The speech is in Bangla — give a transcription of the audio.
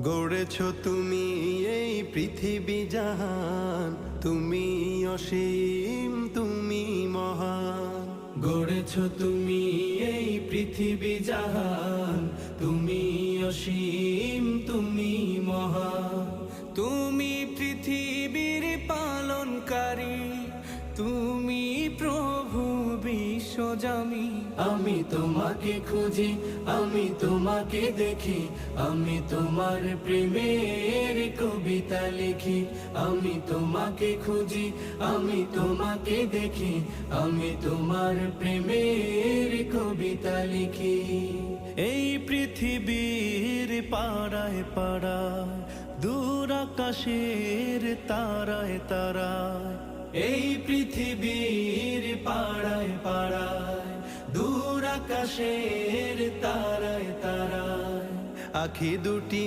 গড়েছ তুমি এই পৃথিবী জাহান, তুমি অসীম তুমি মহান। গড়েছ তুমি এই পৃথিবী জাহান, তুমি অসীম তুমি মহান। তুমি পৃথিবীর পালনকারী, তুমি প্রভু বিশ্বজামি। আমি তোমাকে খুঁজি, আমি তোমাকে দেখি, আমি তোমার প্রেমের কবিতা লিখি। আমি তোমাকে খুঁজি, আমি তোমাকে দেখি, আমি তোমার প্রেমের কবিতা লিখি। এই পৃথিবীর পাড়ায় পাড়ায়, দূর আকাশের তারায় তারায়। এই পৃথিবীর পাড়ায় পাড়ায়, দূর আকাশের তারায় তারায়। আখি দুটি